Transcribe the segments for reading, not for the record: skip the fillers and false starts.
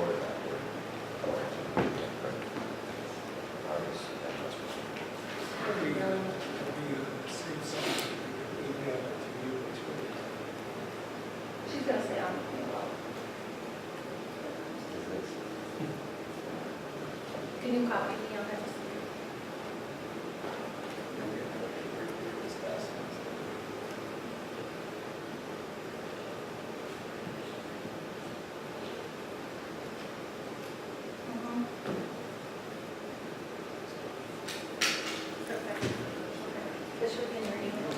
forward that word. She's gonna say I'm well. Can you copy me on that? Perfect. Okay. This should be in your email.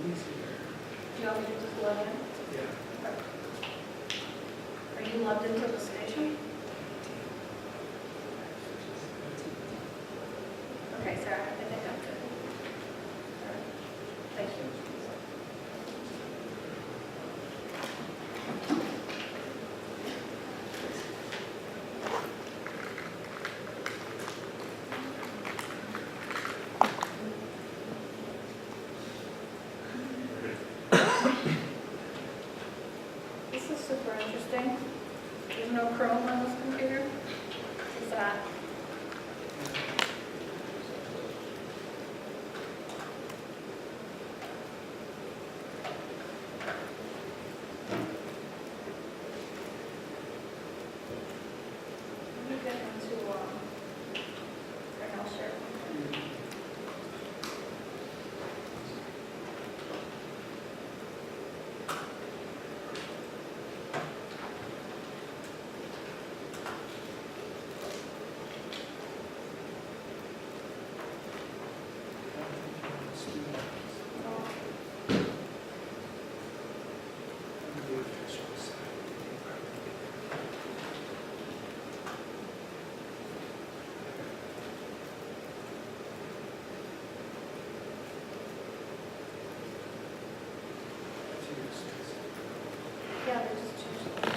Do you want me to just log in? Yeah. Are you logged into the station? Okay, Sarah, I think I'm good. All right. Thank you. This is super interesting. There's no Chrome on this computer. Is that? Let me get into I'll share. Yeah, they just changed it.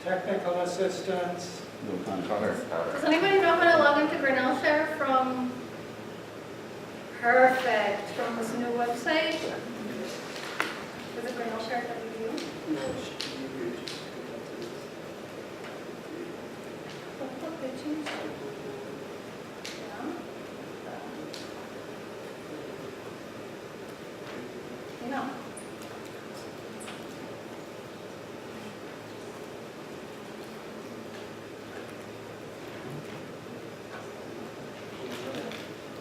Technical assistance. Connor. Does anybody know how to log into Grinnell Share from? Perfect, from this new website? Is it grinnellshare.edu? Look, they changed it. Yeah. No.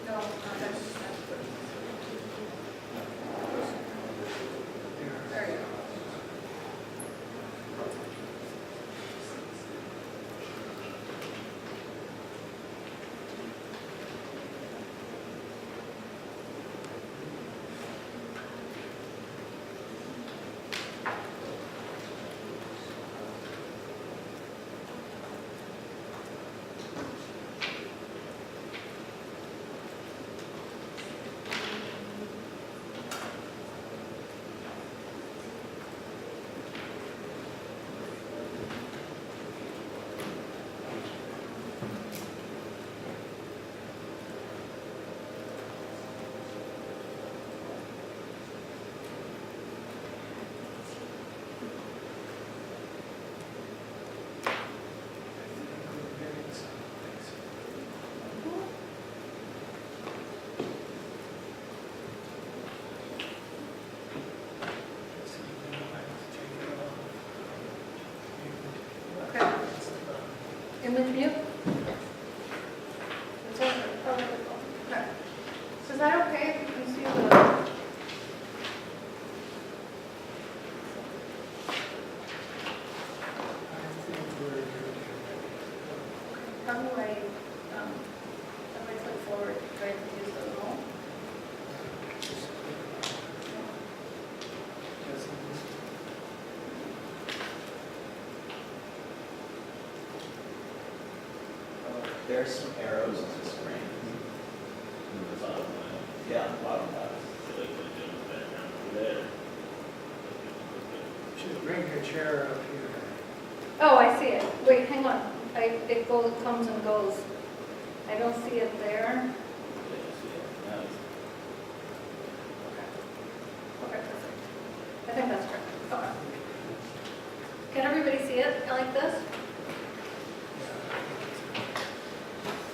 No, not that. There you go. Image mute? Is that, oh, okay. So is that okay if you can see the? I think we're good. How do I click forward, do I use the remote? There's some arrows on the screen. Yeah, on the bottom left. Should bring your chair up here. Oh, I see it. Wait, hang on. It goes, comes and goes. I don't see it there. Okay, perfect. I think that's correct. Okay. Can everybody see it like this?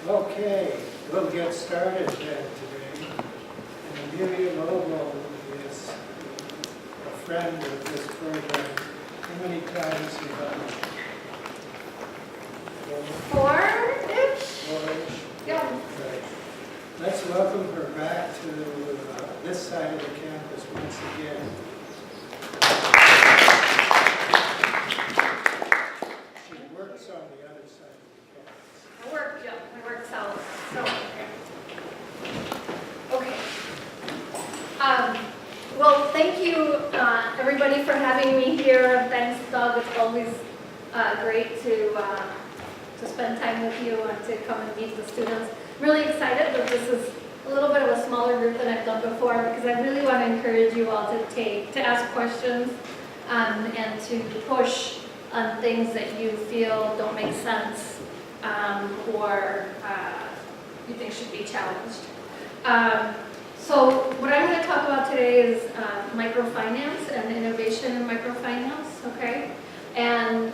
Okay, we'll get started then today. And Amelia Lobo is a friend of this program. How many times have you done it? Four-ish? Four-ish? Yeah. Right. Let's welcome her back to this side of the campus once again. She works on the other side of the campus. I work south. So, okay. Well, thank you, everybody, for having me here. Thanks, Doug. It's always great to spend time with you and to come and meet the students. I'm really excited that this is a little bit of a smaller group than I've done before because I really want to encourage you all to ask questions and to push on things that you feel don't make sense or you think should be challenged. So what I'm going to talk about today is microfinance and innovation in microfinance, okay? And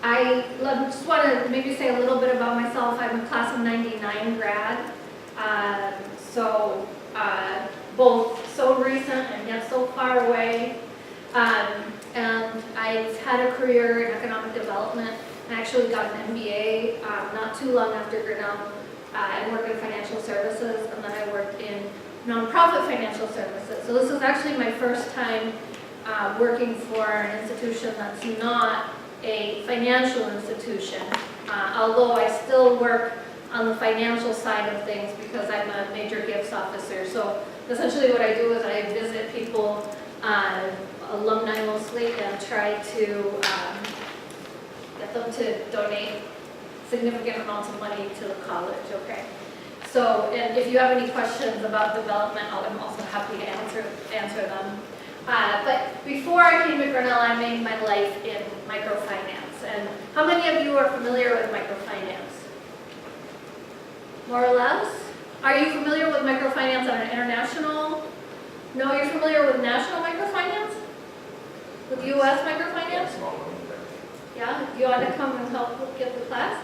I just want to maybe say a little bit about myself. I'm a class of 99 grad, so both so recent and yet so far away. And I've had a career in economic development. I actually got an MBA not too long after Grinnell. I worked in financial services, and then I worked in nonprofit financial services. So this is actually my first time working for an institution that's not a financial institution, although I still work on the financial side of things because I'm a major gifts officer. So essentially what I do is I visit people, alumni mostly, and try to get them to donate significant amounts of money to the college, okay? So, and if you have any questions about development, I'm also happy to answer them. But before I came to Grinnell, I made my life in microfinance. And how many of you are familiar with microfinance? More or less? Are you familiar with microfinance on an international? No, you're familiar with national microfinance? With U.S. microfinance? Yeah? Do you want to come and help get the class?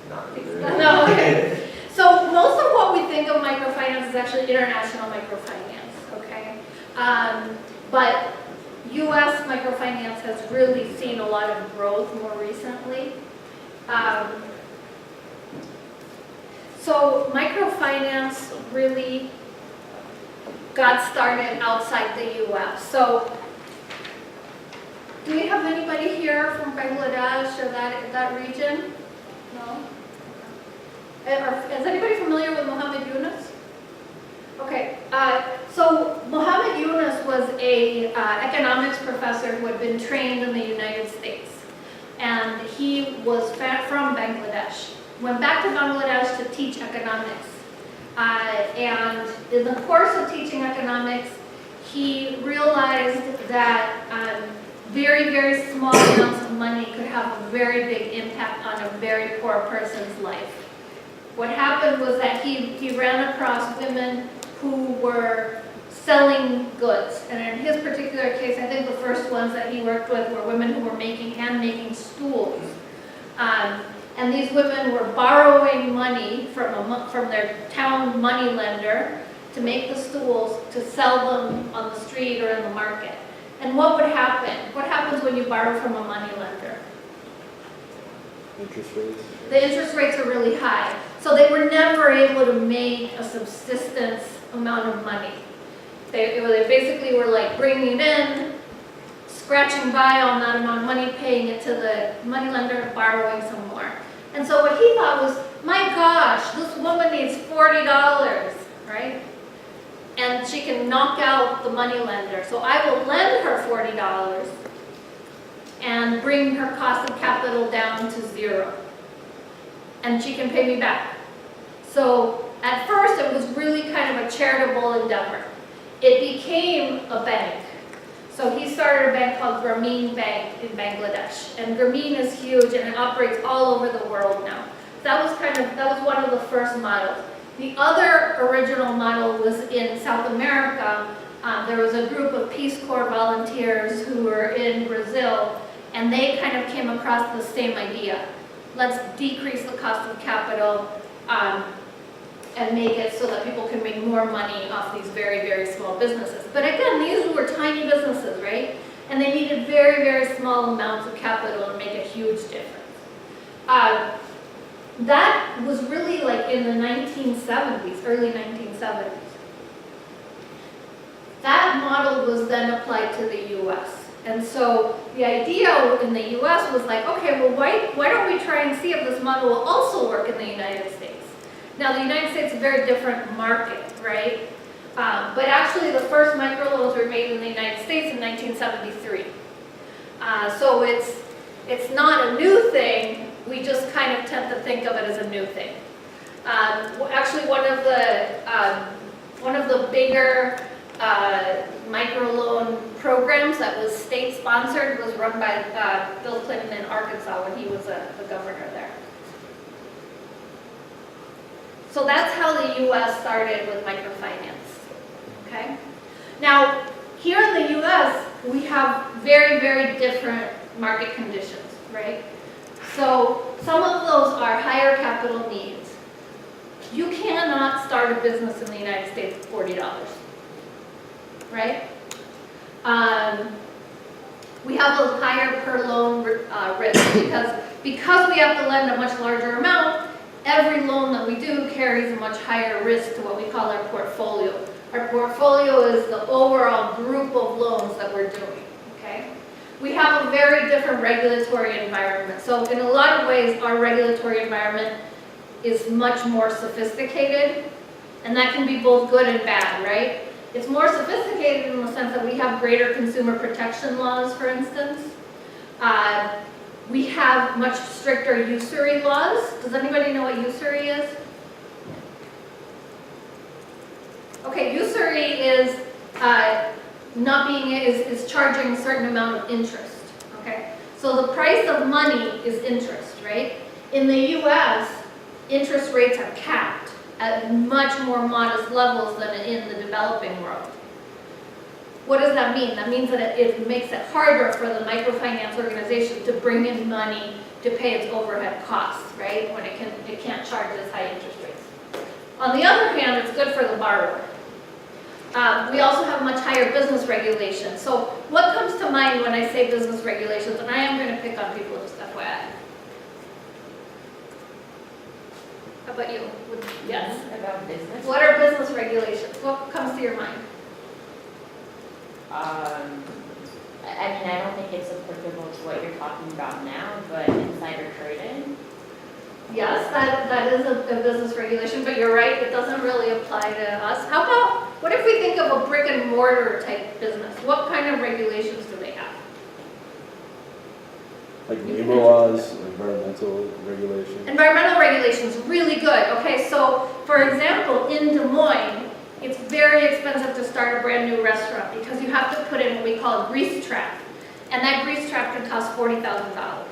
No, okay. So most of what we think of microfinance is actually international microfinance, okay? But U.S. microfinance has really seen a lot of growth more recently. So microfinance really got started outside the U.S. So do we have anybody here from Bangladesh or that region? No? Is anybody familiar with Muhammad Yunus? Okay, so Muhammad Yunus was a economics professor who had been trained in the United States. And he was from Bangladesh. Went back to Bangladesh to teach economics. And in the course of teaching economics, he realized that very, very small amounts of money could have a very big impact on a very poor person's life. What happened was that he ran across women who were selling goods. And in his particular case, I think the first ones that he worked with were women who were hand-making stools. And these women were borrowing money from their town money lender to make the stools to sell them on the street or in the market. And what would happen? What happens when you borrow from a money lender? Interest rates? The interest rates are really high. So they were never able to make a subsistence amount of money. They basically were like bringing it in, scratching by on that amount of money, paying it to the moneylender, borrowing some more. And so what he thought was, my gosh, this woman needs $40, right? And she can knock out the moneylender. So I will lend her $40 and bring her cost of capital down to 0. And she can pay me back. So at first it was really kind of a charitable endeavor. It became a bank. So he started a bank called Grameen Bank in Bangladesh. And Grameen is huge and it operates all over the world now. That was one of the first models. The other original model was in South America. There was a group of Peace Corps volunteers who were in Brazil, and they kind of came across the same idea. Let's decrease the cost of capital and make it so that people can make more money off these very, very small businesses. But again, these were tiny businesses, right? And they needed very, very small amounts of capital to make a huge difference. That was really like in the 1970s, early 1970s. That model was then applied to the US. And so the idea in the US was like, okay, well, why don't we try and see if this model will also work in the United States? Now, the United States is a very different market, right? But actually, the first microloans were made in the United States in 1973. So it's not a new thing. We just kind of tend to think of it as a new thing. Actually, one of the bigger microloan programs that was state-sponsored was run by Bill Clinton in Arkansas when he was the governor there. So that's how the U.S. started with microfinance. Okay. Now, here in the U.S., we have very, very different market conditions, right? So some of those are higher capital needs. You cannot start a business in the United States with $40, right? We have a higher per loan risk because we have to lend a much larger amount. Every loan that we do carries a much higher risk to what we call our portfolio. Our portfolio is the overall group of loans that we're doing, okay? We have a very different regulatory environment. So in a lot of ways, our regulatory environment is much more sophisticated, and that can be both good and bad, right? It's more sophisticated in the sense that we have greater consumer protection laws, for instance. We have much stricter usury laws. Does anybody know what usury is? Okay, usury is is charging a certain amount of interest. Okay, so the price of money is interest, right? In the U.S., interest rates are capped at much more modest levels than in the developing world. What does that mean? That means that it makes it harder for the microfinance organization to bring in money to pay its overhead costs, right? When it can't charge as high interest rates. On the other hand, it's good for the borrower. We also have much higher business regulations. So what comes to mind when I say business regulations? And I am going to pick on people, just FYI. How about you? Yes? About business? What are business regulations? What comes to your mind? I mean, I don't think it's applicable to what you're talking about now, but insider trading. Yes, that is a business regulation, but you're right, it doesn't really apply to us. How about, what if we think of a brick and mortar type business? What kind of regulations do they have? Like labor laws, environmental regulations? Environmental regulations, really good. Okay, so for example, in Des Moines, it's very expensive to start a brand new restaurant because you have to put in what we call a grease trap. And that grease trap can cost $40,000,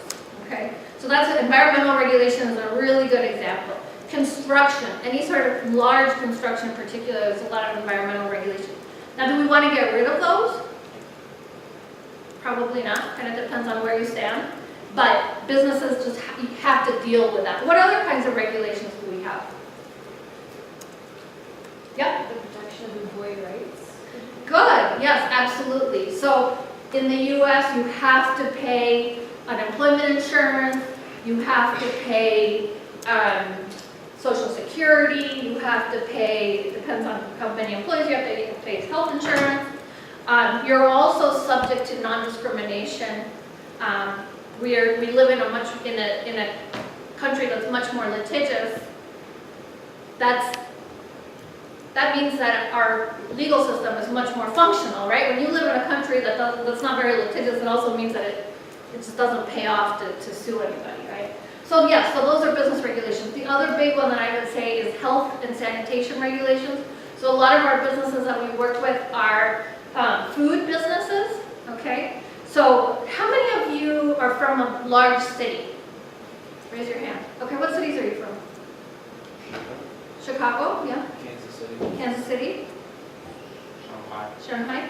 okay? So that's environmental regulation is a really good example. Construction, any sort of large construction in particular, there's a lot of environmental regulation. Now, do we want to get rid of those? Probably not, kind of depends on where you stand. But businesses just have to deal with that. What other kinds of regulations do we have? Yep. The protection of employee rights. Good, yes, absolutely. So in the US, you have to pay unemployment insurance, You have to pay Social Security, you have to pay, depends on how many employees you have to pay health insurance. You're also subject to non-discrimination. We live in a country that's much more litigious. That means that our legal system is much more functional, right? When you live in a country that's not very litigious, it also means that it just doesn't pay off to sue anybody, right? So yeah, so those are business regulations. The other big one that I would say is health and sanitation regulations. So a lot of our businesses that we work with are food businesses, okay? So how many of you are from a large city? Raise your hand. Okay, what cities are you from? Chicago, yeah. Kansas City. Kansas City, Shanghai. Shanghai,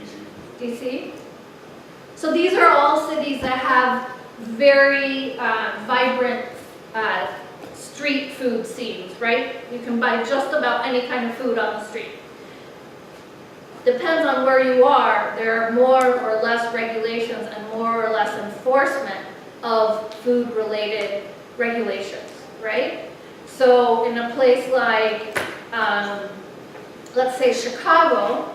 Easy. DC. So these are all cities that have very vibrant street food scenes, right? You can buy just about any kind of food on the street. Depends on where you are, there are more or less regulations and more or less enforcement of food-related regulations, right? So in a place like, let's say Chicago,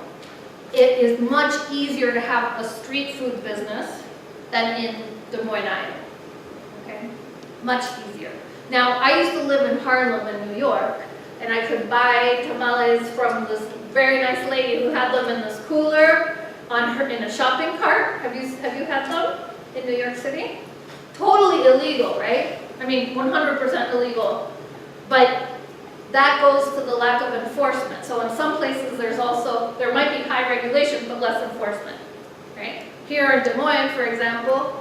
it is much easier to have a street food business than in Des Moines, Iowa, okay? Much easier. Now, I used to live in Harlem in New York, and I could buy tamales from this very nice lady who had them in this cooler in a shopping cart. Have you had them in New York City? Totally illegal, right? I mean, 100% illegal. But that goes to the lack of enforcement. So in some places there might be high regulation, but less enforcement, right? Here in Des Moines, for example,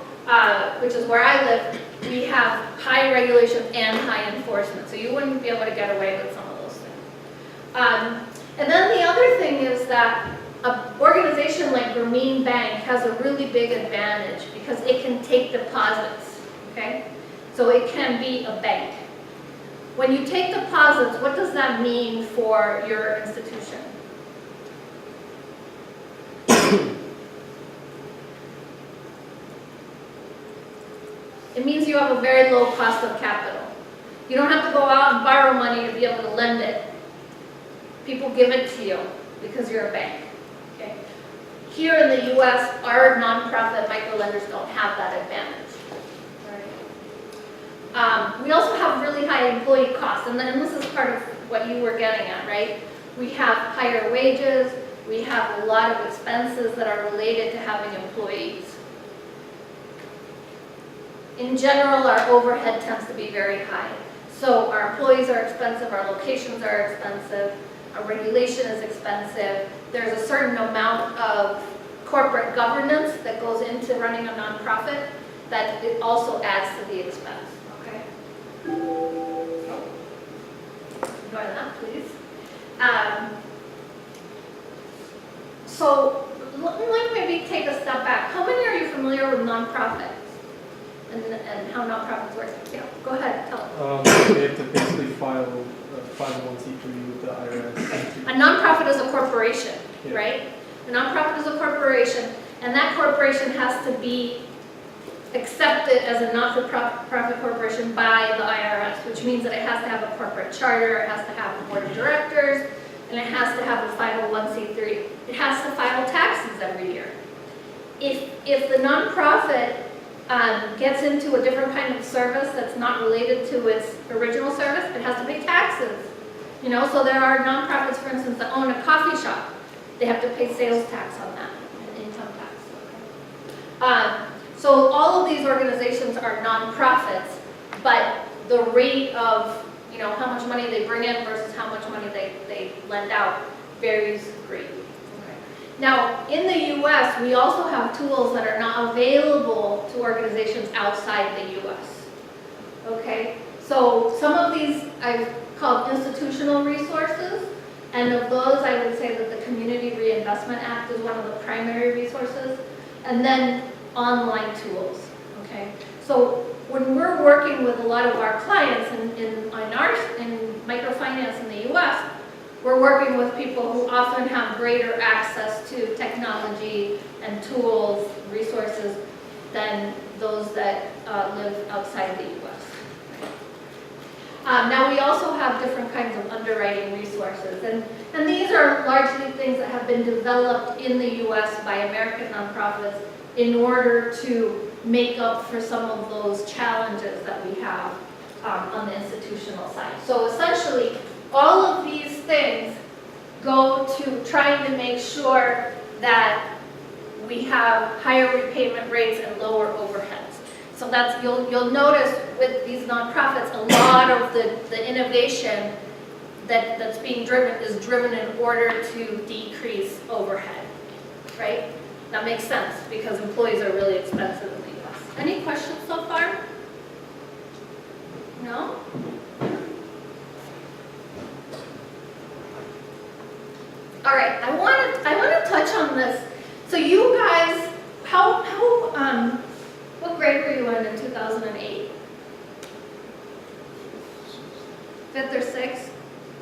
which is where I live, we have high regulation and high enforcement. So you wouldn't be able to get away with some of those things. And then the other thing is that an organization like Grameen Bank has a really big advantage because it can take deposits, okay? So it can be a bank. When you take deposits, what does that mean for your institution? It means you have a very low cost of capital. You don't have to go out and borrow money to be able to lend it. People give it to you because you're a bank. Okay? Here in the US, our nonprofit microlenders don't have that advantage. Right? We also have really high employee costs, and this is part of what you were getting at, right? We have higher wages, we have a lot of expenses that are related to having employees. In general, our overhead tends to be very high. So our employees are expensive, our locations are expensive, our regulation is expensive. There's a certain amount of corporate governance that goes into running a nonprofit that it also adds to the expense, okay? Ignore that, please. So let's maybe take a step back. How many are you familiar with nonprofits and how nonprofits work? Yeah, go ahead, tell us. They have to basically file a 501c3 with the IRS. A nonprofit is a corporation, Yeah. right? A nonprofit is a corporation, and that corporation has to be accepted as a not-for-profit corporation by the IRS, which means that it has to have a corporate charter, it has to have a board of directors, and it has to have a 501c3. It has to file taxes every year. If the nonprofit gets into a different kind of service that's not related to its original service, it has to pay taxes. You know, so there are nonprofits, for instance, that own a coffee shop. They have to pay sales tax on that, and income tax. So all of these organizations are nonprofits, but the rate of, you know, how much money they bring in versus how much money they lend out varies greatly. Now, in the US, we also have tools that are not available to organizations outside the US. Okay, so some of these I've called institutional resources, and of those I would say that the Community Reinvestment Act is one of the primary resources, and then online tools, okay? So when we're working with a lot of our clients in microfinance in the US, we're working with people who often have greater access to technology and tools, resources than those that live outside the U.S. Now, we also have different kinds of underwriting resources, and these are largely things that have been developed in the U.S. by American nonprofits in order to make up for some of those challenges that we have on the institutional side. So essentially, all of these things go to trying to make sure that we have higher repayment rates and lower overheads. So that's, you'll notice with these nonprofits, a lot of the innovation that's being driven is driven in order to decrease overhead, right? That makes sense because employees are really expensive in the US. Any questions so far? No? All right, I want to touch on this. So you guys, what grade were you in 2008? 5th or 6th?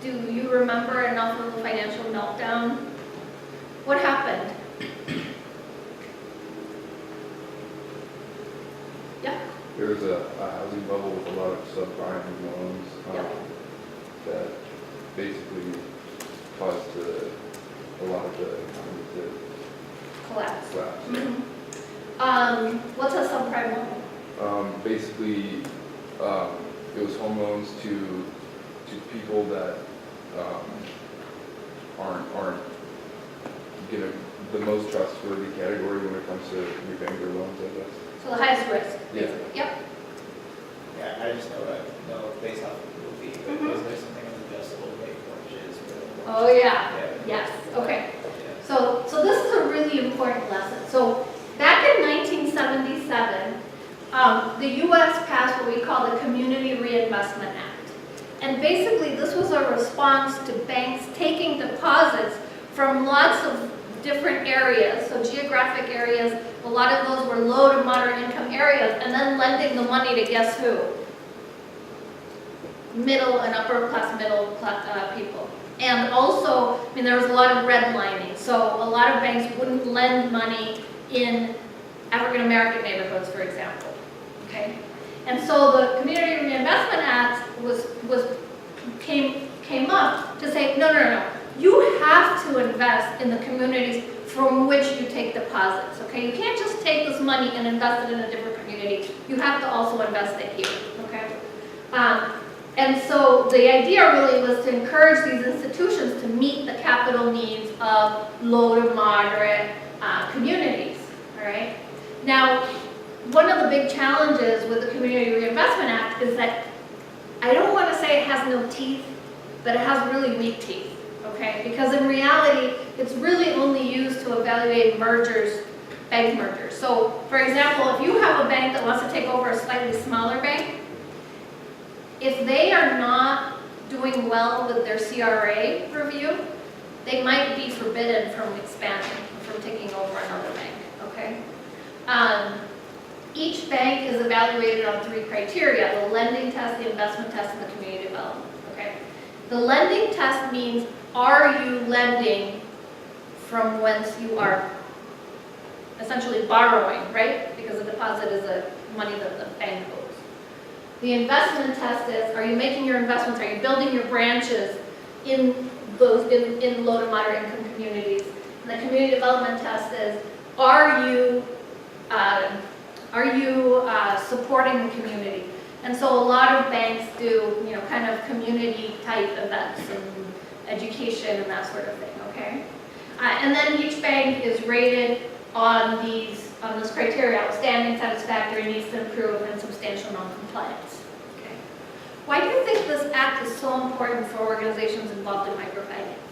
Do you remember enough of the financial meltdown? What happened? Yeah. There was a housing bubble with a lot of subprime loans that basically caused a lot of the economy to Collapse. collapse. What's a subprime loan? Basically, it was home loans to people that aren't the most trustworthy category when it comes to repaying their loans, I guess. So the highest risk. Yeah. Yep. Yeah, I just know based off of the movie, but was there something with adjustable rate mortgages? Oh yeah. Yeah. Yes. Okay. Yeah. So this is a really important lesson. So back in 1977, the U.S. passed what we call the Community Reinvestment Act. And basically this was a response to banks taking deposits from lots of different areas, so geographic areas, a lot of those were low to moderate income areas, and then lending the money to guess who? Middle and upper class people. And also, I mean, there was a lot of redlining, so a lot of banks wouldn't lend money in African American neighborhoods, for example, okay? And so the Community Reinvestment Act came up to say, no. You have to invest in the communities from which you take deposits, okay? You can't just take this money and invest it in a different community. You have to also invest it here, okay? And so the idea really was to encourage these institutions to meet the capital needs of low to moderate communities, all right? Now, one of the big challenges with the Community Reinvestment Act is that I don't want to say it has no teeth, but it has really weak teeth. Okay, because in reality, it's really only used to evaluate mergers, bank mergers. So, for example, if you have a bank that wants to take over a slightly smaller bank, if they are not doing well with their CRA review, they might be forbidden from expanding, from taking over another bank, okay? Each bank is evaluated on 3 criteria: the lending test, the investment test, and the community development, okay? The lending test means, are you lending from whence you are essentially borrowing, right? Because a deposit is a money that the bank owes. The investment test is, are you making your investments, are you building your branches in those in low to moderate income communities? And the community development test is, are you supporting the community? And so a lot of banks do, kind of community type events and education and that sort of thing, okay? And then each bank is rated on this criteria: outstanding, satisfactory, needs to improve, and substantial non-compliance, okay? Why do you think this act is so important for organizations involved in microfinance?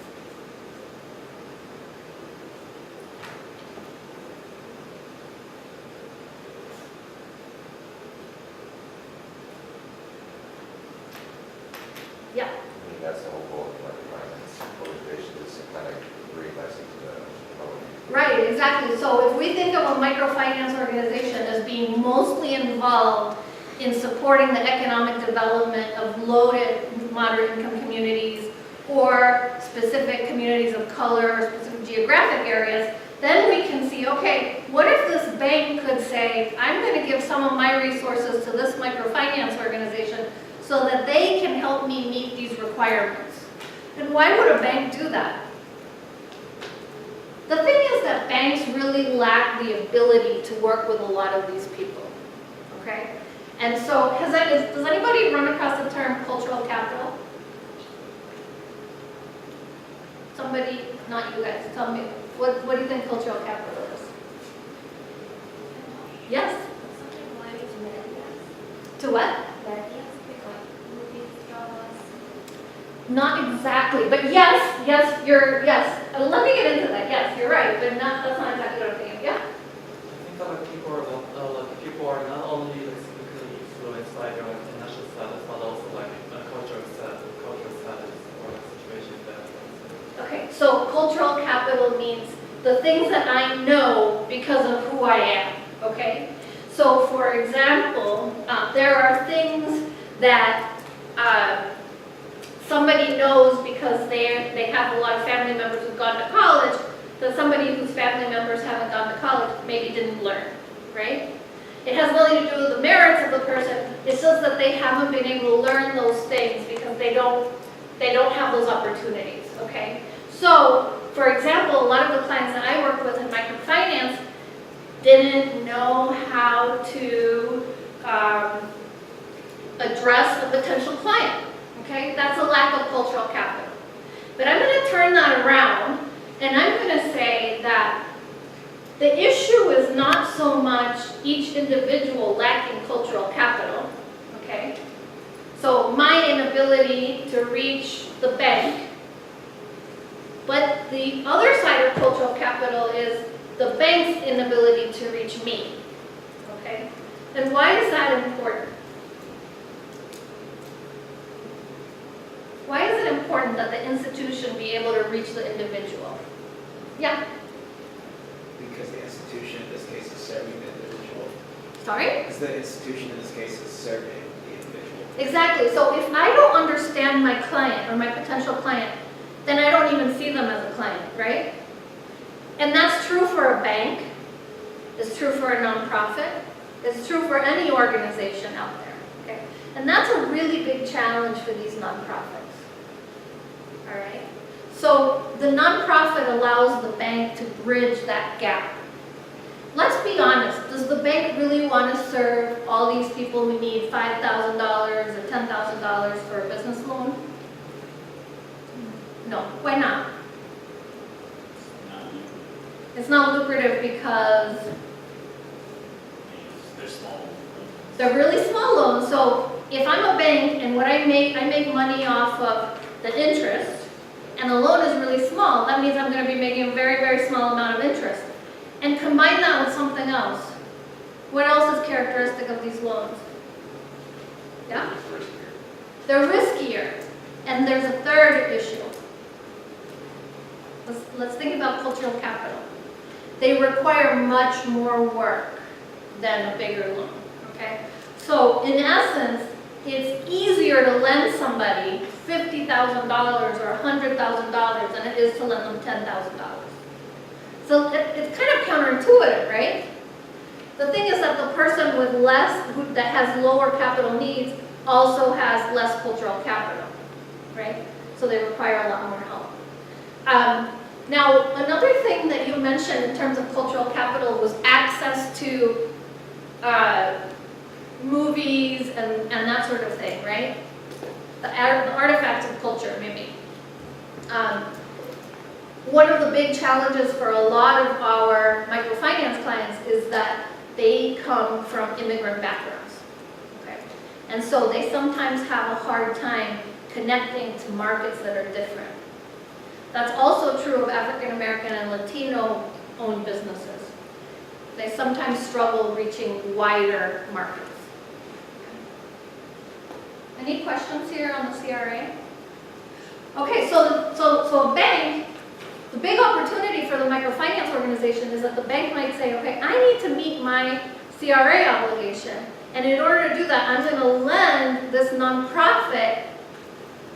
Yeah. I mean, that's the whole goal of microfinance organization, is to kind of bring that into the public. Right, exactly. So if we think of a microfinance organization as being mostly involved in supporting the economic development of low to moderate income communities or specific communities of color or specific geographic areas, Then we can see, okay, what if this bank could say, I'm going to give some of my resources to this microfinance organization so that they can help me meet these requirements. And why would a bank do that? The thing is that banks really lack the ability to work with a lot of these people, okay? And so, does anybody run across the term cultural capital? Somebody, not you guys, tell me, what do you think cultural capital is? Yes? Something related to media. To what? Media, like movies, dramas. Not exactly, but yes, yes. Let me get into that. Yes, you're right, but that's not exactly what I'm thinking. Yeah. I think that people are not only like significantly influenced by their international status, but also like cultural status or situation that. Okay, so cultural capital means the things that I know because of who I am. Okay. So, for example, there are things that somebody knows because they have a lot of family members who've gone to college, that somebody whose family members haven't gone to college maybe didn't learn, right? It has nothing to do with the merits of the person. It's just that they haven't been able to learn those things because they don't have those opportunities, okay? So, for example, a lot of the clients that I work with in microfinance didn't know how to address a potential client. Okay, that's a lack of cultural capital. But I'm going to turn that around, and I'm going to say that the issue is not so much each individual lacking cultural capital, okay? So my inability to reach the bank, but the other side of cultural capital is the bank's inability to reach me, okay? And why is that important? Why is it important that the institution be able to reach the individual? Yeah? Because the institution in this case is serving the individual. Sorry? Because the institution in this case is serving the individual. Exactly. So if I don't understand my client or my potential client, then I don't even see them as a client, right? And that's true for a bank. It's true for a nonprofit. It's true for any organization out there. Okay? And that's a really big challenge for these nonprofits. All right? So the nonprofit allows the bank to bridge that gap. Let's be honest, does the bank really want to serve all these people who need $5,000 or $10,000 for a business loan? No. Why not? It's not lucrative because They're small. they're really small loans. So if I'm a bank and what I make money off of the interest, and the loan is really small, that means I'm going to be making a very, very small amount of interest. And combine that with something else. What else is characteristic of these loans? Yeah? They're riskier. And there's a third issue. Let's think about cultural capital. They require much more work than a bigger loan, okay? So in essence, it's easier to lend somebody $50,000 or $100,000 than it is to lend them $10,000. So it's kind of counterintuitive, right? The thing is that the person with that has lower capital needs also has less cultural capital, right? So they require a lot more help. Now, another thing that you mentioned in terms of cultural capital was access to movies and that sort of thing, right? The artifacts of culture, maybe. One of the big challenges for a lot of our microfinance clients is that they come from immigrant backgrounds, okay? And so they sometimes have a hard time connecting to markets that are different. That's also true of African American and Latino owned businesses. They sometimes struggle reaching wider markets. Any questions here on the CRA? Okay, so a bank, the big opportunity for the microfinance organization is that the bank might say, okay, I need to meet my CRA obligation, and in order to do that, I'm going to lend this nonprofit,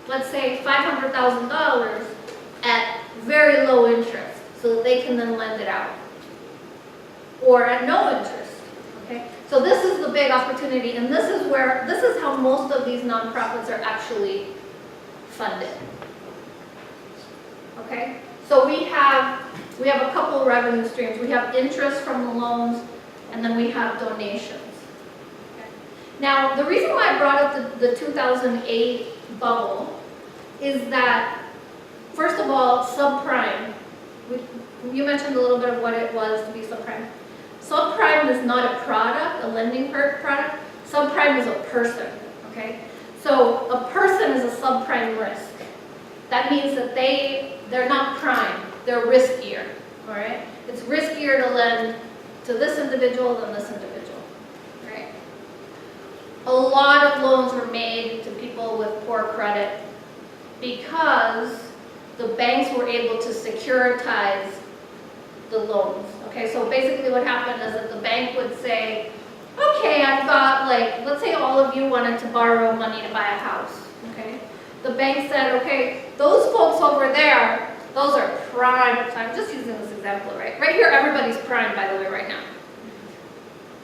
let's say $500,000 at very low interest. so that they can then lend it out. Or at no interest, okay? So this is the big opportunity, and this is how most of these nonprofits are actually funded. Okay? So we have a couple revenue streams. We have interest from the loans, and then we have donations. Okay? Now, the reason why I brought up the 2008 bubble is that, first of all, subprime. You mentioned a little bit of what it was to be subprime. Subprime is not a product, a lending product. Subprime is a person, okay? So a person is a subprime risk. That means that they're not prime, they're riskier, all right? It's riskier to lend to this individual than this individual, right? A lot of loans were made to people with poor credit because the banks were able to securitize the loans. Okay, so basically what happened is that the bank would say, okay, I've got like, let's say all of you wanted to borrow money to buy a house, okay? The bank said, okay, those folks over there, those are prime, so I'm just using this example, right? Right here, everybody's prime, by the way, right now.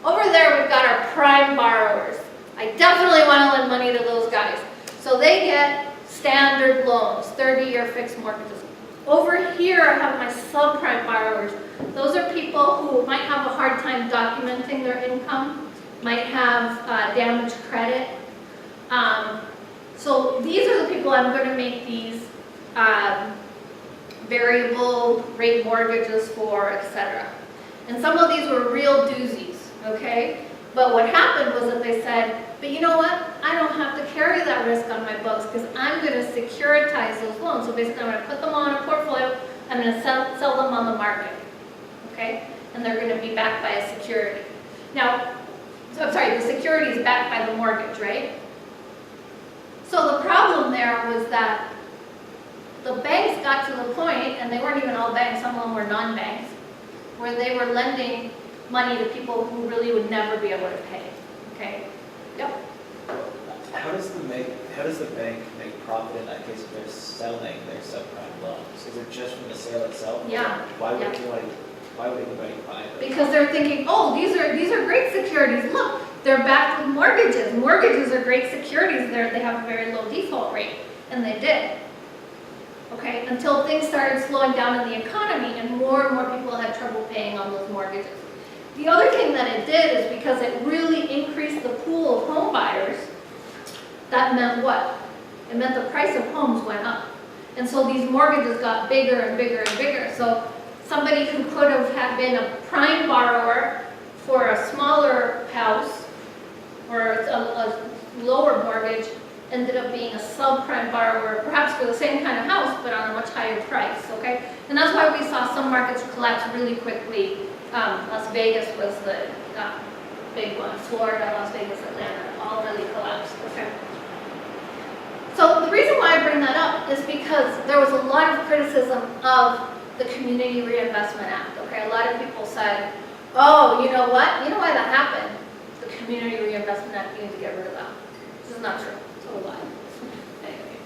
Over there, we've got our prime borrowers. I definitely want to lend money to those guys. So they get standard loans, 30-year fixed mortgages. Over here, I have my subprime borrowers. Those are people who might have a hard time documenting their income, might have damaged credit. So these are the people I'm going to make these variable rate mortgages for, etc. And some of these were real doozies, okay? But what happened was that they said, but you know what? I don't have to carry that risk on my books because I'm going to securitize those loans. So basically, I'm going to put them on a portfolio. I'm going to sell them on the market, okay? And they're going to be backed by a security. Now, I'm sorry, the security is backed by the mortgage, right? So the problem there was that the banks got to the point, and they weren't even all banks, some of them were non-banks, where they were lending money to people who really would never be able to pay, okay? Yep. How does the bank make profit in that case if they're selling their subprime loans? Is it just from the sale itself? Yeah. Why would Yeah. anybody buy those? Because they're thinking, oh, these are great securities. Look, they're backed with mortgages. Mortgages are great securities. They have a very low default rate, and they did. Okay, until things started slowing down in the economy and more people had trouble paying on those mortgages. The other thing that it did is because it really increased the pool of home buyers, that meant what? It meant the price of homes went up. And so these mortgages got bigger and bigger and bigger. So somebody who could have been a prime borrower for a smaller house or a lower mortgage ended up being a subprime borrower, perhaps for the same kind of house, but on a much higher price, okay? And that's why we saw some markets collapse really quickly. Las Vegas was the big one. Florida, Las Vegas, Atlanta, all really collapsed, okay? So the reason why I bring that up is because there was a lot of criticism of the Community Reinvestment Act, okay? A lot of people said, oh, you know what? You know why that happened? The Community Reinvestment Act, you need to get rid of that. This is not true. It's a lie. Anyway.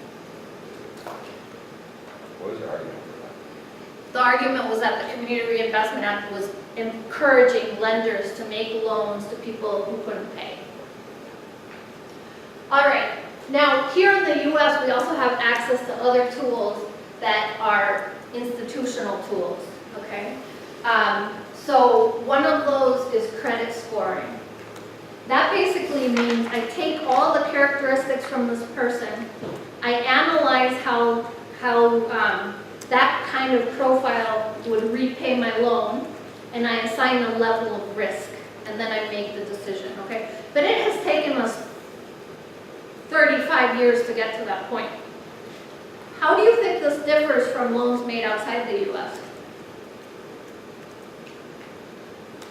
What was the argument for that? The argument was that the Community Reinvestment Act was encouraging lenders to make loans to people who couldn't pay. All right, now here in the US, we also have access to other tools that are institutional tools, okay? So one of those is credit scoring. That basically means I take all the characteristics from this person, I analyze how that kind of profile would repay my loan, and I assign a level of risk, and then I make the decision, okay? But it has taken us 35 years to get to that point. How do you think this differs from loans made outside the US?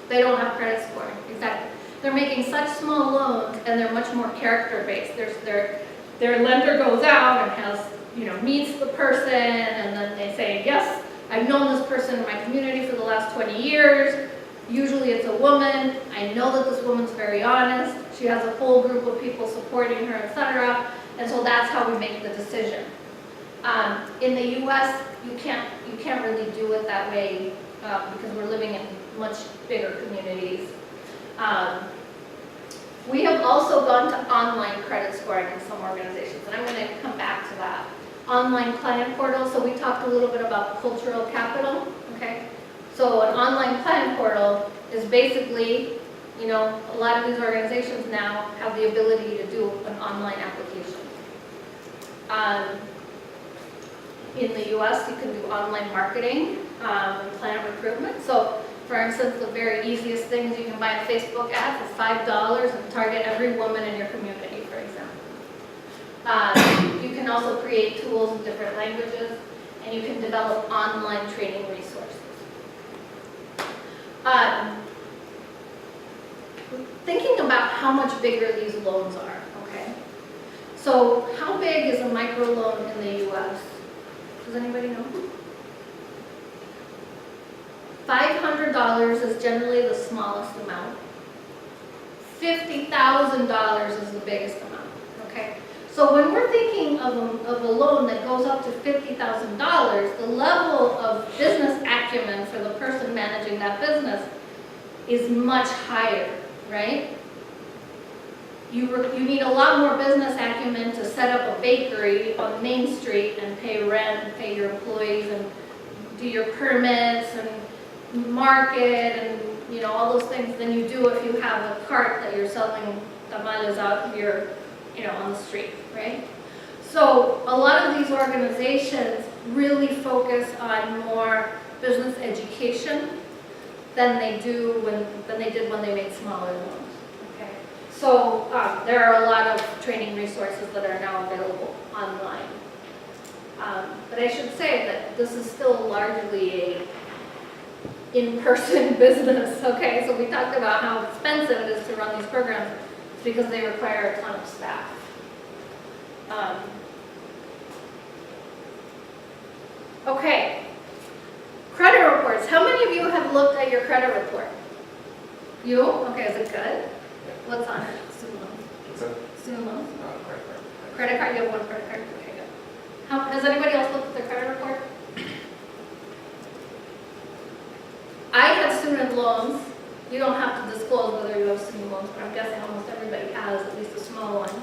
They don't have credit scoring, exactly. They're making such small loans, and they're much more character-based. Their lender goes out and has, meets the person, and then they say, yes, I've known this person in my community for the last 20 years. Usually it's a woman. I know that this woman's very honest. She has a whole group of people supporting her, etc. And so that's how we make the decision. In the US, you can't really do it that way because we're living in much bigger communities. We have also gone to online credit scoring in some organizations, and I'm going to come back to that. Online client portal, so we talked a little bit about cultural capital, okay? So an online client portal is basically, you know, a lot of these organizations now have the ability to do an online application. In the US, you can do online marketing, client recruitment. So for instance, the very easiest thing is you can buy a Facebook ad for $5 and target every woman in your community, for example. You can also create tools in different languages, and you can develop online training resources. Thinking about how much bigger these loans are, okay? So how big is a microloan in the US? Does anybody know? $500 is generally the smallest amount. $50,000 is the biggest amount, okay? So when we're thinking of a loan that goes up to $50,000, the level of business acumen for the person managing that business is much higher, right? You need a lot more business acumen to set up a bakery on Main Street and pay rent and pay your employees and do your permits and market and, you know, all those things than you do if you have a cart that you're selling tamales out here, you know, on the street, right? So a lot of these organizations really focus on more business education than they did when they made smaller loans. Okay, so there are a lot of training resources that are now available online. But I should say that this is still largely a in-person business. Okay, so we talked about how expensive it is to run these programs because they require a ton of staff. Okay, credit reports. How many of you have looked at your credit report? You? Okay, is it good? What's on it? Student loans. What's that? Student loans? Credit card. Credit card, you have one credit card? Okay, good. Has anybody else looked at their credit report? I had student loans. You don't have to disclose whether you have student loans, but I'm guessing almost everybody has, at least a small one.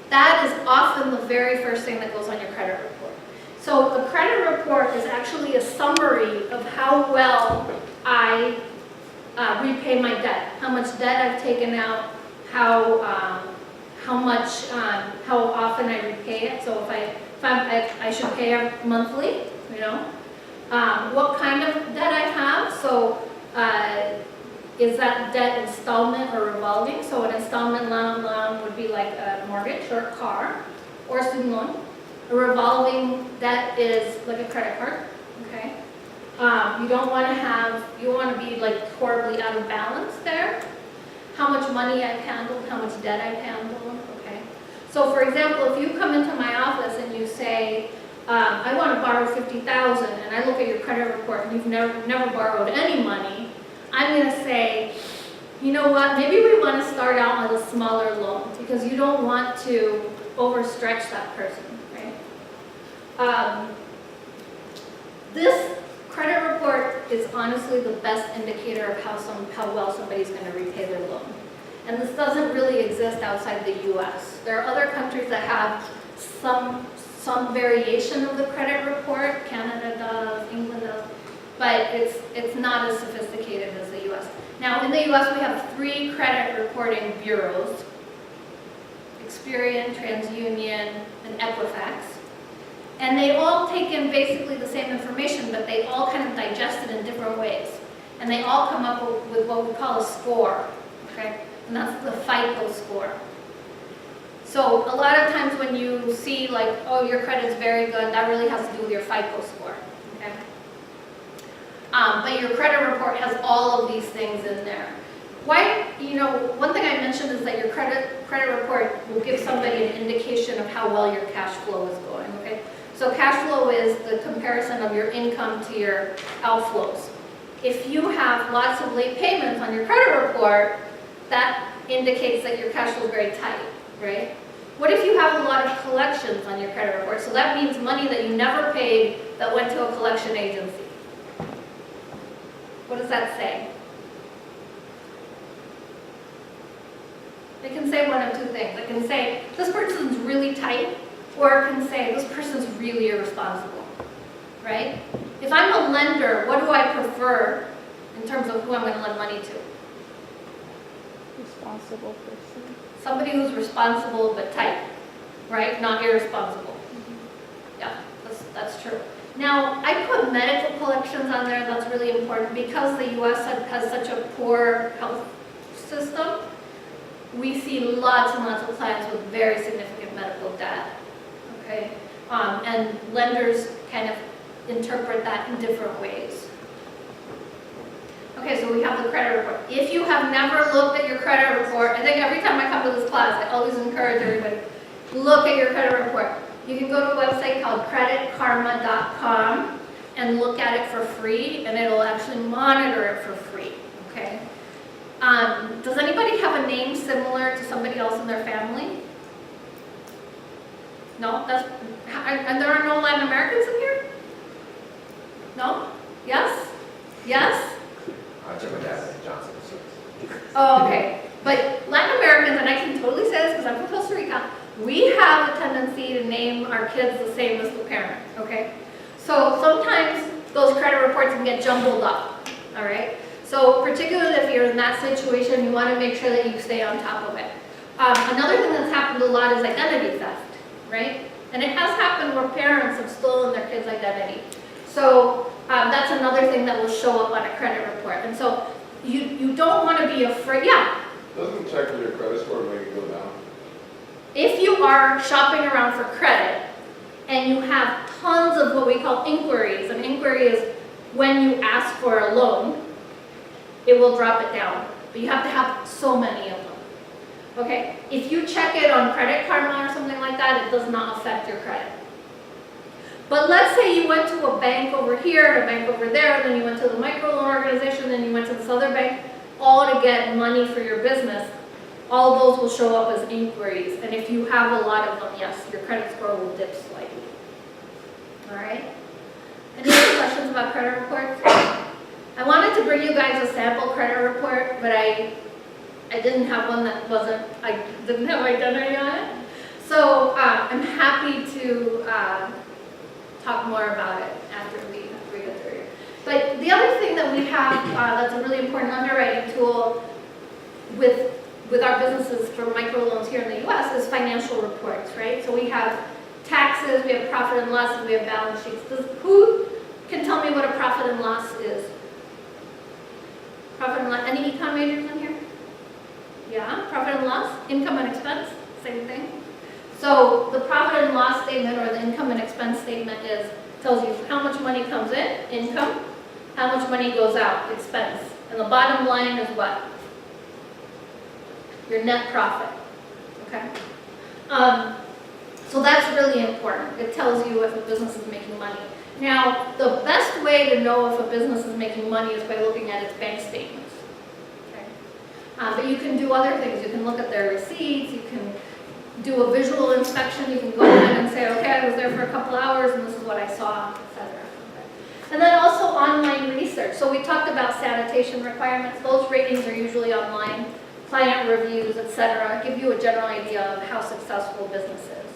That is often the very first thing that goes on your credit report. So the credit report is actually a summary of how well I repay my debt, how much debt I've taken out, how often I repay it. So if I should pay it monthly, you know, what kind of debt I have. So is that debt installment or revolving? So an installment loan would be like a mortgage or a car or a student loan. A revolving debt is like a credit card, okay? You want to be like horribly out of balance there. How much money I've handled, how much debt I've handled, okay? So for example, if you come into my office and you say, I want to borrow $50,000, and I look at your credit report and you've never borrowed any money, I'm going to say, you know what, maybe we want to start out with a smaller loan because you don't want to overstretch that person, right? This credit report is honestly the best indicator of how well somebody's going to repay their loan. And this doesn't really exist outside the US. There are other countries that have some variation of the credit report. Canada does, England does, but it's not as sophisticated as the US. Now in the US we have 3 credit reporting bureaus: Experian, TransUnion, and Equifax. And they all take in basically the same information, but they all kind of digest it in different ways. And they all come up with what we call a score, okay? And that's the FICO score. So a lot of times when you see like, oh, your credit's very good, that really has to do with your FICO score, okay? But your credit report has all of these things in there. Why, one thing I mentioned is that your credit report will give somebody an indication of how well your cash flow is going, okay? So cash flow is the comparison of your income to your outflows. If you have lots of late payments on your credit report, that indicates that your cash flow is very tight, right? What if you have a lot of collections on your credit report? So that means money that you never paid that went to a collection agency. What does that say? It can say one of two things. It can say, this person's really tight, or it can say, this person's really irresponsible, right? If I'm a lender, what do I prefer in terms of who I'm going to lend money to? Responsible person. Somebody who's responsible but tight, right? Not irresponsible. Yeah, that's true. Now, I put medical collections on there. That's really important because the U.S. has such a poor health system. We see lots and lots of clients with very significant medical debt, okay? And lenders kind of interpret that in different ways. Okay, so we have the credit report. If you have never looked at your credit report, I think every time I come to this class, I always encourage everybody, look at your credit report. You can go to a website called creditkarma.com and look at it for free, and it'll actually monitor it for free, okay? Does anybody have a name similar to somebody else in their family? No? And there are no Latin Americans in here? No? Yes? Yes? I took my dad at Johnson. Oh, okay. But Latin Americans, and I can totally say this because I'm from Costa Rica, we have a tendency to name our kids the same as the parent, okay? So sometimes those credit reports can get jumbled up, all right? So particularly if you're in that situation, you want to make sure that you stay on top of it. Another thing that's happened a lot is identity theft, right? And it has happened where parents have stolen their kids' identity. So that's another thing that will show up on a credit report. And so you don't want to be afraid. Yeah? Doesn't checking your credit score make it go down? If you are shopping around for credit and you have tons of what we call inquiries, an inquiry is when you ask for a loan, it will drop it down. But you have to have so many of them. Okay? If you check it on Credit Karma or something like that, it does not affect your credit. But let's say you went to a bank over here and a bank over there, then you went to the microloan organization, then you went to this other bank, all to get money for your business. All those will show up as inquiries. And if you have a lot of them, yes, your credit score will dip slightly. All right? Any other questions about credit reports? I wanted to bring you guys a sample credit report, but I didn't have one that I didn't have identity on it. So I'm happy to talk more about it after we go through here. But the other thing that we have that's a really important underwriting tool with our businesses for microloans here in the U.S. is financial reports, right? So we have taxes, we have profit and loss, we have balance sheets. Who can tell me what a profit and loss is? Profit and loss, any econ majors in here? Yeah, profit and loss, income and expense, same thing. So the profit and loss statement or the income and expense statement tells you how much money comes in, income, how much money goes out, expense. And the bottom line is what? Your net profit, okay? So that's really important. It tells you if a business is making money. Now, the best way to know if a business is making money is by looking at its bank statements, okay? But you can do other things. You can look at their receipts, you can do a visual inspection, you can go in and say, okay, I was there for a couple hours and this is what I saw, etc. Okay. And then also online research. So we talked about sanitation requirements. Those ratings are usually online. Client reviews, etc. give you a general idea of how successful business is.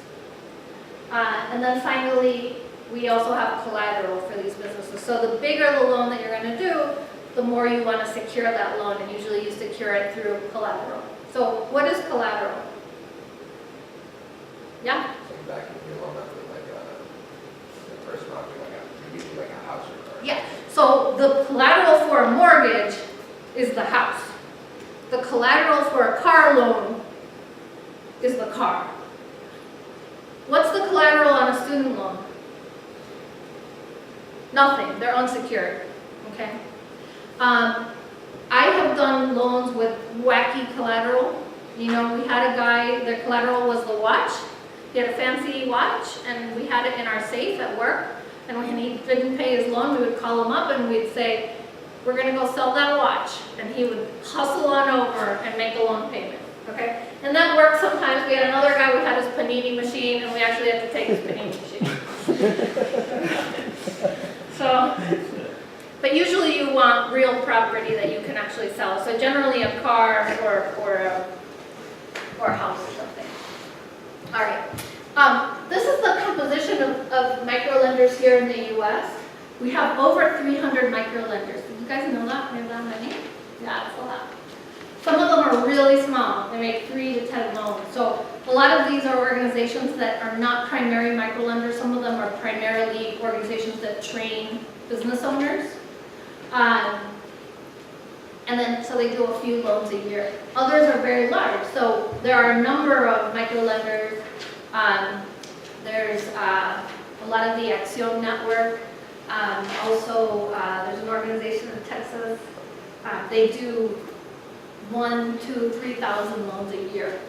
And then finally, we also have collateral for these businesses. So the bigger the loan that you're going to do, the more you want to secure that loan, and usually you secure it through collateral. So what is collateral? Yeah? So you back your loan up with like a personal object, usually like a house or car. Yeah. So the collateral for a mortgage is the house. The collateral for a car loan is the car. What's the collateral on a student loan? Nothing. They're unsecured. Okay. I have done loans with wacky collateral. You know, we had a guy, their collateral was the watch. He had a fancy watch, and we had it in our safe at work. And when he didn't pay his loan, we would call him up and we'd say, we're going to go sell that watch. And he would hustle on over and make a loan payment. Okay? And that worked sometimes. We had another guy, we had his panini machine, and we actually had to take his panini machine. So, but usually you want real property that you can actually sell. So generally a car or a house or something. All right. This is the composition of microlenders here in the U.S. We have over 300 microlenders. Did you guys know that? We have that many? Yeah, it's a lot. Some of them are really small. They make 3 to 10 loans. So a lot of these are organizations that are not primary microlenders. Some of them are primarily organizations that train business owners. And then, so they do a few loans a year. Others are very large. So there are a number of microlenders. There's a lot of the Axiom network. Also, there's an organization in Texas. They do 1,000, 2,000, 3,000 loans a year.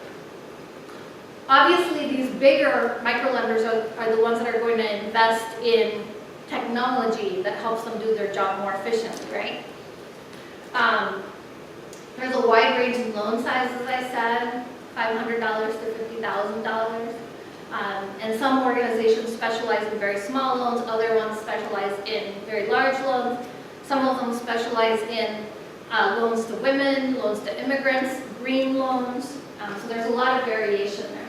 Obviously, these bigger microlenders are the ones that are going to invest in technology that helps them do their job more efficiently, right? There's a wide range in loan sizes, as I said, $500 to $50,000. And some organizations specialize in very small loans, other ones specialize in very large loans. Some of them specialize in loans to women, loans to immigrants, green loans. So there's a lot of variation there.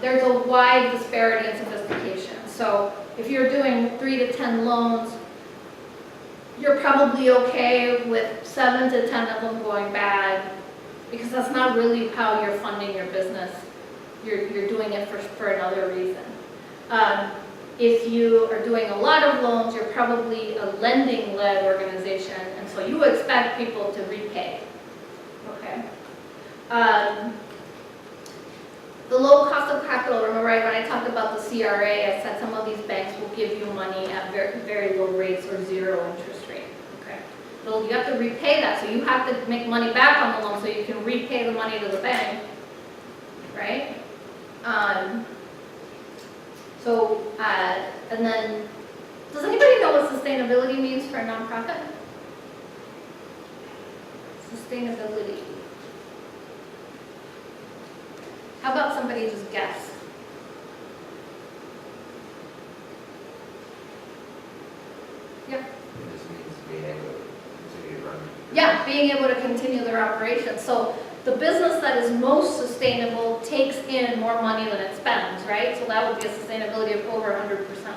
There's a wide disparity in sophistication. So if you're doing 3 to 10 loans, you're probably okay with 7 to 10 of them going bad, because that's not really how you're funding your business. You're doing it for another reason. If you are doing a lot of loans, you're probably a lending-led organization, and so you expect people to repay. Okay. The low cost of capital, remember when I talked about the CRA, I said some of these banks will give you money at very, very low rates or 0 interest rate. Okay. So you have to repay that, so you have to make money back on the loan so you can repay the money to the bank, right? And then, does anybody know what sustainability means for a nonprofit? Sustainability. How about somebody just guess? Yep. It just means being able to continue to run. Yeah, being able to continue their operations. So the business that is most sustainable takes in more money than it spends, right? So that would be a sustainability of over 100%.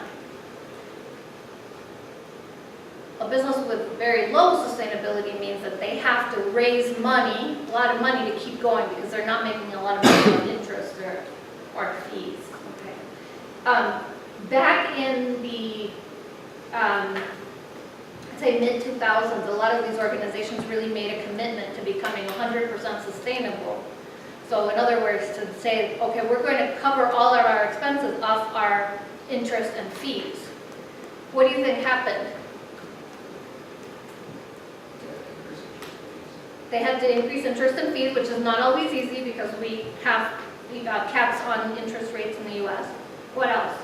A business with very low sustainability means that they have to raise money, a lot of money, to keep going because they're not making a lot of money on interest or fees. Okay. Back in the I'd say mid-2000s, a lot of these organizations really made a commitment to becoming 100% sustainable. So in other words, to say, okay, we're going to cover all of our expenses off our interest and fees. What do you think happened? They had to increase interest and fees, which is not always easy because we have caps on interest rates in the U.S. What else?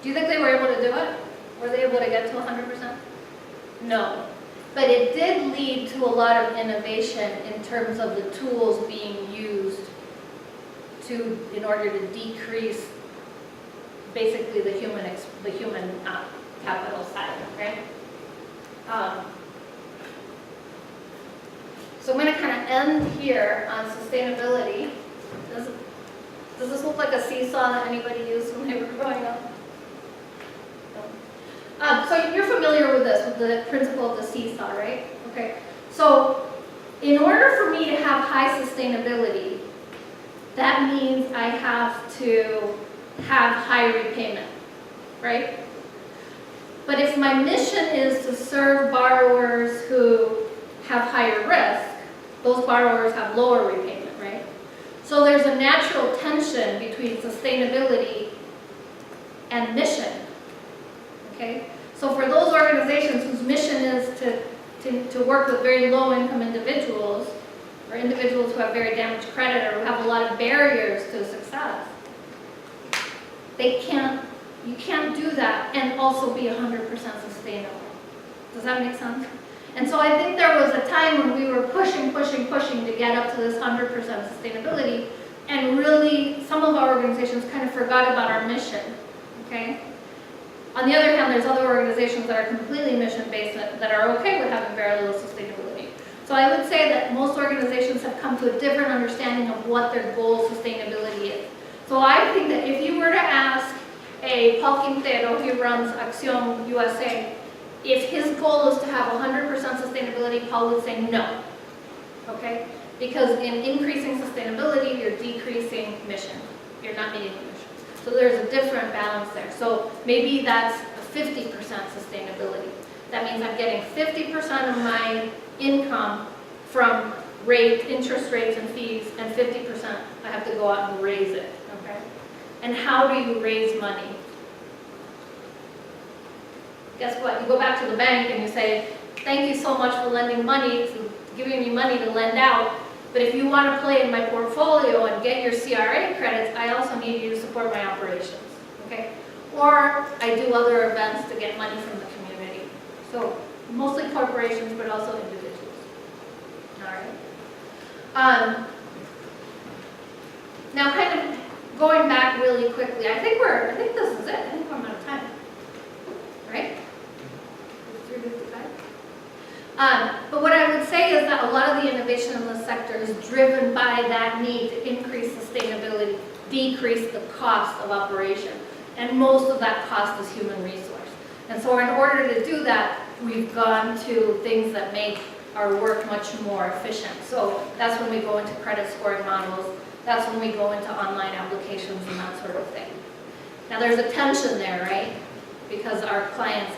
Do you think they were able to do it? Were they able to get to 100%? No. But it did lead to a lot of innovation in terms of the tools being used in order to decrease basically the human capital side, right? So I'm going to kind of end here on sustainability. Does this look like a seesaw that anybody used when they were growing up? No. So you're familiar with this, with the principle of the seesaw, right? Okay. So in order for me to have high sustainability, that means I have to have high repayment, right? But if my mission is to serve borrowers who have higher risk, those borrowers have lower repayment, right? So there's a natural tension between sustainability and mission, okay? So for those organizations whose mission is to work with very low-income individuals, or individuals who have very damaged credit or who have a lot of barriers to success, you can't do that and also be 100% sustainable. Does that make sense? And so I think there was a time when we were pushing to get up to this 100% sustainability, and really, some of our organizations kind of forgot about our mission, okay? On the other hand, there's other organizations that are completely mission-based that are okay with having very little sustainability. So I would say that most organizations have come to a different understanding of what their goal of sustainability is. So I think that if you were to ask a Paul Quintero who runs Acción USA, if his goal is to have 100% sustainability, Paul would say no, okay? Because in increasing sustainability, you're decreasing mission. You're not meeting the mission. So there's a different balance there. So maybe that's a 50% sustainability. That means I'm getting 50% of my income from interest rates and fees, and 50% I have to go out and raise it, okay? And how do you raise money? Guess what? You go back to the bank and you say, thank you so much for lending money, giving me money to lend out, but if you want to play in my portfolio and get your CRA credits, I also need you to support my operations, okay? Or I do other events to get money from the community. So mostly corporations, but also individuals. All right. Now, kind of going back really quickly, I think this is it. I think we're out of time. Right? 3:55. But what I would say is that a lot of the innovation in this sector is driven by that need to increase sustainability, decrease the cost of operation. And most of that cost is human resource. And so in order to do that, we've gone to things that make our work much more efficient. So that's when we go into credit scoring models. That's when we go into online applications and that sort of thing. Now there's a tension there, right? Because our clients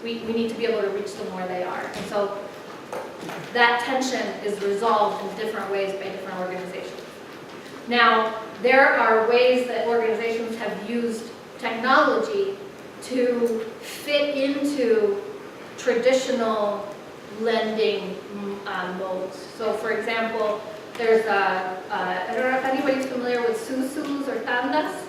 we need to be able to reach them where they are. And so that tension is resolved in different ways by different organizations. Now, there are ways that organizations have used technology to fit into traditional lending modes. So for example, there's I don't know if anybody's familiar with susus or tandas.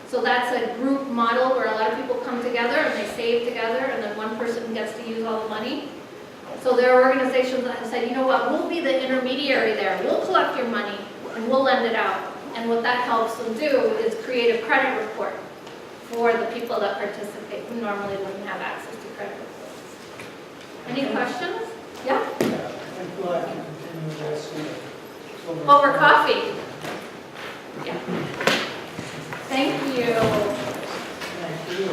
So that's a group model where a lot of people come together and they save together, and then one person gets to use all the money. So there are organizations that have said, you know what, we'll be the intermediary there. We'll collect your money and we'll lend it out. And what that helps them do is create a credit report for the people that participate who normally wouldn't have access to credit reports. Any questions? Yeah? Yeah, I think we'll have to continue this. Over coffee. Yeah. Thank you. Thank you.